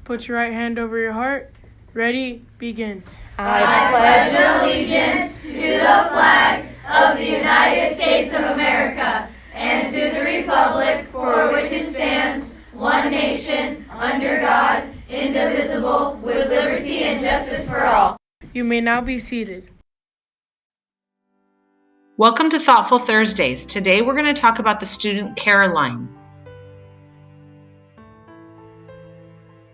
Put your right hand over your heart. Ready, begin. I pledge allegiance to the flag of the United States of America and to the republic for which it stands, one nation, under God, indivisible, with liberty and justice for all. You may now be seated. Welcome to Thoughtful Thursdays. Today we're going to talk about the student care line.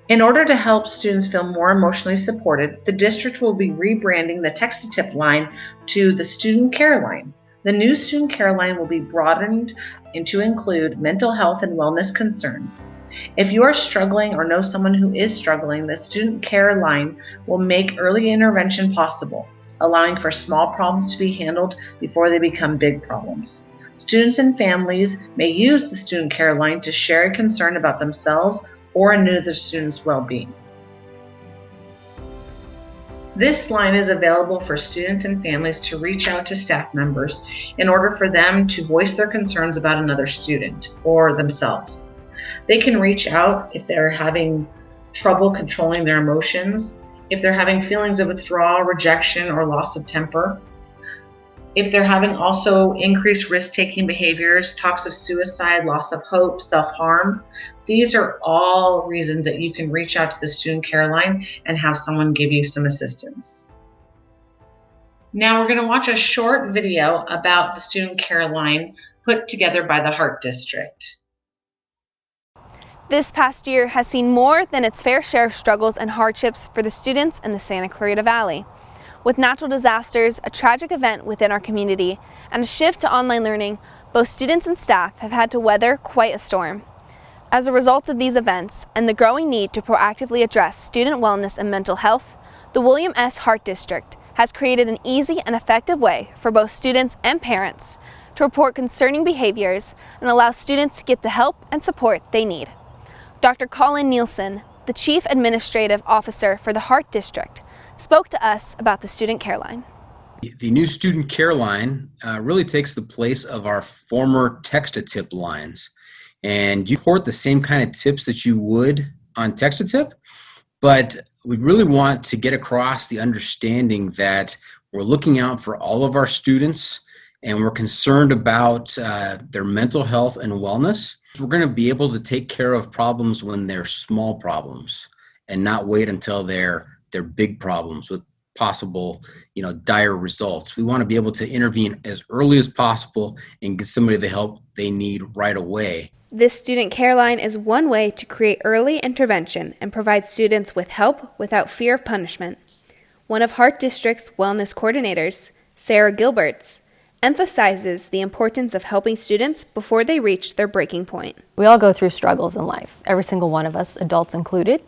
In order to help students feel more emotionally supported, the district will be rebranding the Text-a-Tip line to the Student Care Line. The new Student Care Line will be broadened to include mental health and wellness concerns. If you are struggling or know someone who is struggling, the Student Care Line will make early intervention possible, allowing for small problems to be handled before they become big problems. Students and families may use the Student Care Line to share a concern about themselves or another student's well-being. This line is available for students and families to reach out to staff members in order for them to voice their concerns about another student or themselves. They can reach out if they're having trouble controlling their emotions, if they're having feelings of withdrawal, rejection, or loss of temper, if they're having also increased risk-taking behaviors, talks of suicide, loss of hope, self-harm. These are all reasons that you can reach out to the Student Care Line and have someone give you some assistance. Now we're going to watch a short video about the Student Care Line put together by the Heart District. This past year has seen more than its fair share of struggles and hardships for the students in the Santa Clarita Valley. With natural disasters, a tragic event within our community, and a shift to online learning, both students and staff have had to weather quite a storm. As a result of these events and the growing need to proactively address student wellness and mental health, the William S. Hart District has created an easy and effective way for both students and parents to report concerning behaviors and allow students to get the help and support they need. Dr. Colin Nielsen, the Chief Administrative Officer for the Hart District, spoke to us about the Student Care Line. The new Student Care Line really takes the place of our former Text-a-Tip lines. And you report the same kind of tips that you would on Text-a-Tip, but we really want to get across the understanding that we're looking out for all of our students and we're concerned about their mental health and wellness. We're going to be able to take care of problems when they're small problems and not wait until they're big problems with possible, dire results. We want to be able to intervene as early as possible and get somebody the help they need right away. This Student Care Line is one way to create early intervention and provide students with help without fear of punishment. One of Hart District's wellness coordinators, Sarah Gilberts, emphasizes the importance of helping students before they reach their breaking point. We all go through struggles in life, every single one of us, adults included,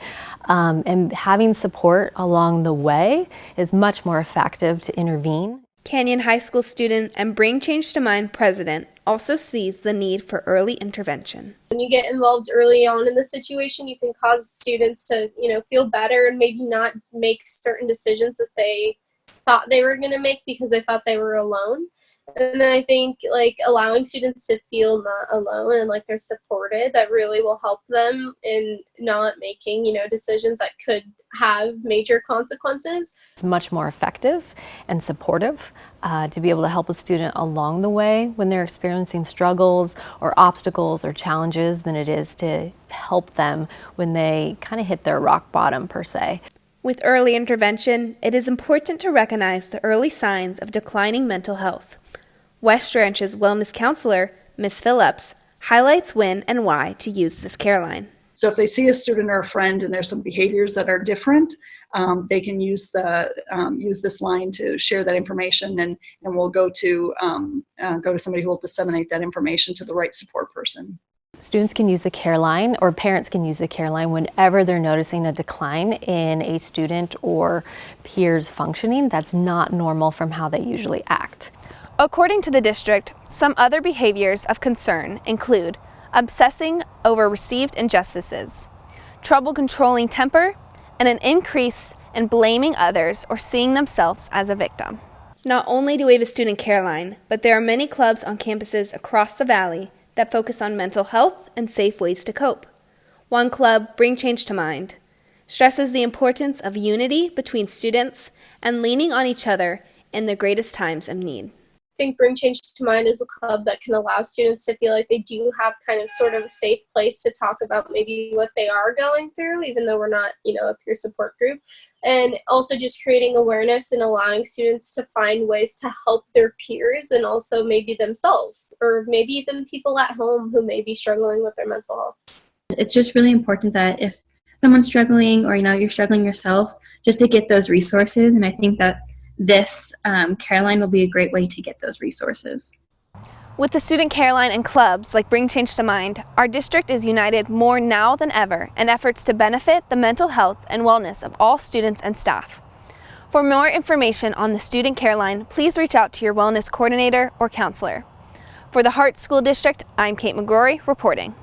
and having support along the way is much more effective to intervene. Canyon High School student and Bring Change to Mind president also sees the need for early intervention. When you get involved early on in the situation, you can cause students to, feel better and maybe not make certain decisions that they thought they were going to make because they thought they were alone. And I think allowing students to feel not alone and like they're supported, that really will help them in not making, decisions that could have major consequences. It's much more effective and supportive to be able to help a student along the way when they're experiencing struggles or obstacles or challenges than it is to help them when they kind of hit their rock bottom per se. With early intervention, it is important to recognize the early signs of declining mental health. West Ranch's wellness counselor, Ms. Phillips, highlights when and why to use this care line. So if they see a student or a friend and there's some behaviors that are different, they can use this line to share that information, and we'll go to somebody who will disseminate that information to the right support person. Students can use the care line, or parents can use the care line whenever they're noticing a decline in a student or peers functioning that's not normal from how they usually act. According to the district, some other behaviors of concern include obsessing over received injustices, trouble controlling temper, and an increase in blaming others or seeing themselves as a victim. Not only do we have a student care line, but there are many clubs on campuses across the valley that focus on mental health and safe ways to cope. One club, Bring Change to Mind, stresses the importance of unity between students and leaning on each other in the greatest times of need. I think Bring Change to Mind is a club that can allow students to feel like they do have kind of sort of a safe place to talk about maybe what they are going through, even though we're not, a peer support group. And also just creating awareness and allowing students to find ways to help their peers and also maybe themselves, or maybe even people at home who may be struggling with their mental health. It's just really important that if someone's struggling or, you're struggling yourself, just to get those resources. And I think that this care line will be a great way to get those resources. With the student care line and clubs like Bring Change to Mind, our district is united more now than ever in efforts to benefit the mental health and wellness of all students and staff. For more information on the student care line, please reach out to your wellness coordinator or counselor. For the Hart School District, I'm Kate McGrory reporting.